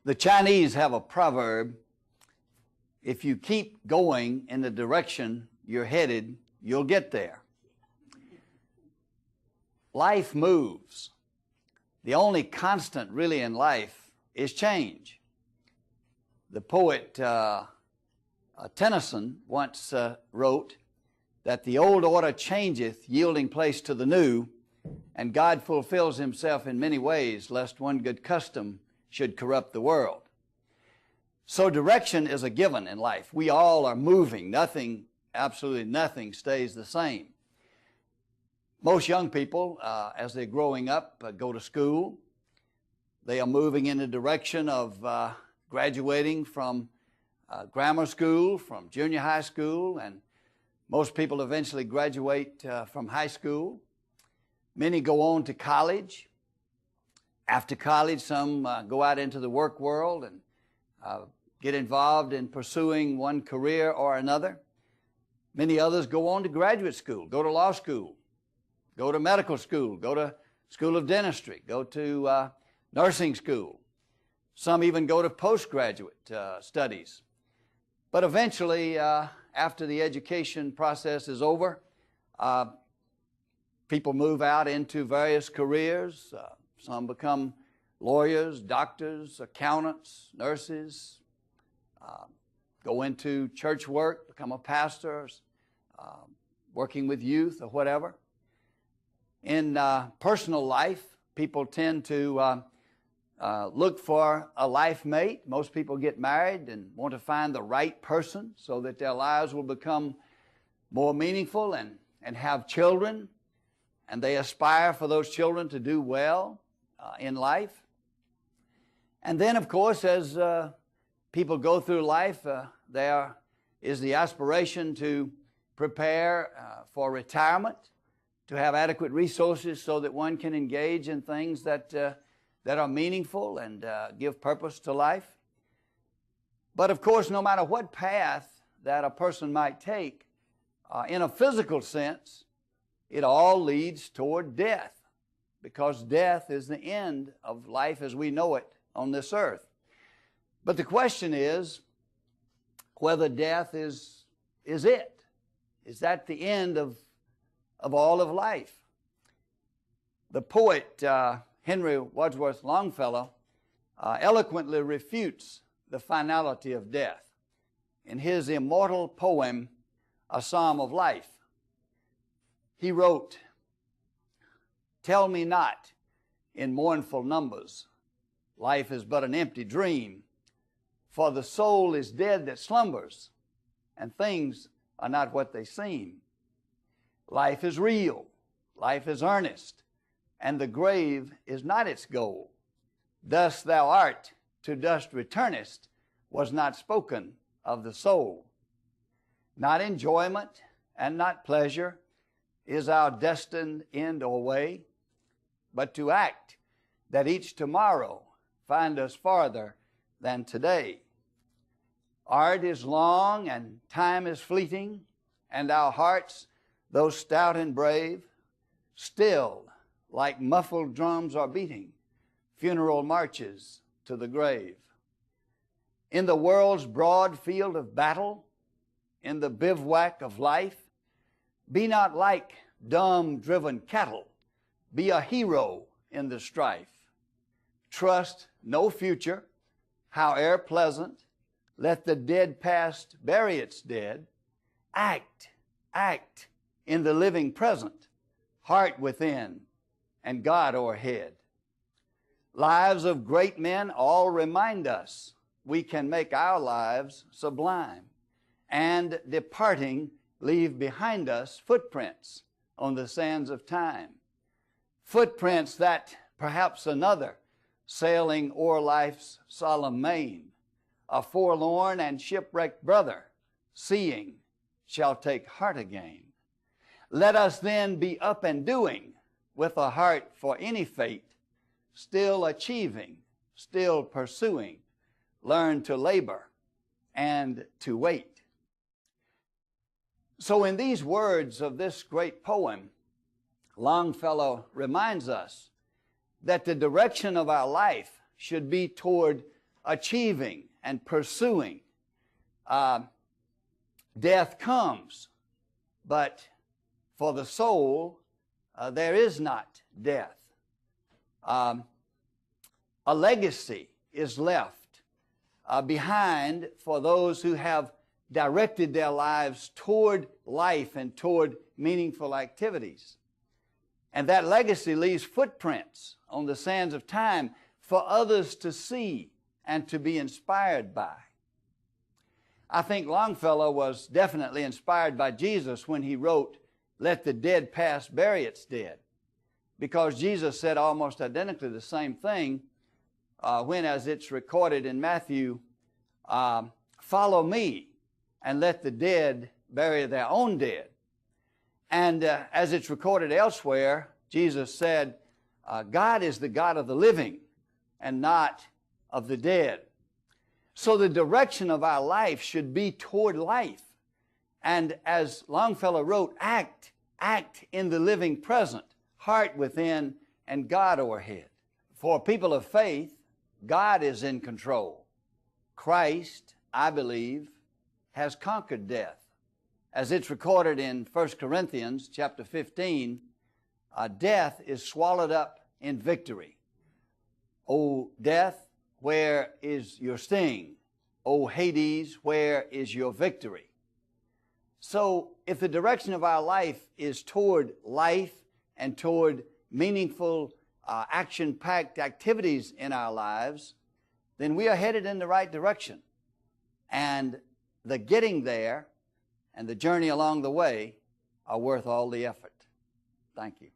The Chinese have a proverb: if you keep going in the direction you're headed, you'll get there. Life moves. The only constant really in life is change. The poet Tennyson once wrote that the old order changeth, yielding place to the new, and God fulfills himself in many ways, lest one good custom should corrupt the world. So direction is a given in life. We all are moving. Nothing, absolutely nothing stays the same. Most young people, as they're growing up, go to school. They are moving in the direction of graduating from grammar school, from junior high school, and most people eventually graduate from high school. Many go on to college. After college, some go out into the work world and get involved in pursuing one career or another. Many others go on to graduate school, go to law school, go to medical school, go to school of dentistry, go to nursing school. Some even go to postgraduate studies. But eventually, after the education process is over, people move out into various careers. Some become lawyers, doctors, accountants, nurses, go into church work, become a pastor, working with youth or whatever. In personal life, people tend to look for a life mate. Most people get married and want to find the right person so that their lives will become more meaningful and have children, and they aspire for those children to do well in life. And then, of course, as people go through life, there is the aspiration to prepare for retirement, to have adequate resources so that one can engage in things that are meaningful and give purpose to life. But of course, no matter what path that a person might take, in a physical sense, it all leads toward death, because death is the end of life as we know it on this earth. But the question is whether death is it. Is that the end of all of life? The poet Henry Wadsworth Longfellow eloquently refutes the finality of death in his immortal poem, A Psalm of Life. He wrote, "Tell me not in mournful numbers, life is but an empty dream, for the soul is dead that slumbers, and things are not what they seem. Life is real, life is earnest, and the grave is not its goal. Thus thou art, to dust returnest, was not spoken of the soul. Not enjoyment and not pleasure is our destined end or way, but to act that each tomorrow find us farther than today. Art is long and time is fleeting, and our hearts, though stout and brave, still like muffled drums are beating funeral marches to the grave. In the world's broad field of battle, in the bivouac of life, be not like dumb driven cattle, be a hero in the strife. Trust no future, howe'er pleasant, let the dead past bury its dead. Act in the living present, heart within and God o'erhead. Lives of great men all remind us we can make our lives sublime, and departing leave behind us footprints on the sands of time. Footprints that perhaps another, sailing o'er life's solemn main, a forlorn and shipwrecked brother, seeing, shall take heart again. Let us then be up and doing, with a heart for any fate, still achieving, still pursuing, learn to labor and to wait. So in these words of this great poem, Longfellow reminds us that the direction of our life should be toward achieving and pursuing. Death comes, but for the soul, there is not death. A legacy is left behind for those who have directed their lives toward life and toward meaningful activities. And that legacy leaves footprints on the sands of time for others to see and to be inspired by. I think Longfellow was definitely inspired by Jesus when he wrote, "Let the dead past bury its dead," because Jesus said almost identically the same thing when, as it's recorded in Matthew, "Follow me and let the dead bury their own dead." And as it's recorded elsewhere, Jesus said, God is the God of the living and not of the dead. So the direction of our life should be toward life. And as Longfellow wrote, act in the living present, heart within and God o'erhead. For people of faith, God is in control. Christ, I believe, has conquered death. As it's recorded in 1 Corinthians chapter 15, death is swallowed up in victory. O death, where is your sting? O Hades, where is your victory? So if the direction of our life is toward life and toward meaningful, action-packed activities in our lives, then we are headed in the right direction. And the getting there and the journey along the way are worth all the effort. Thank you.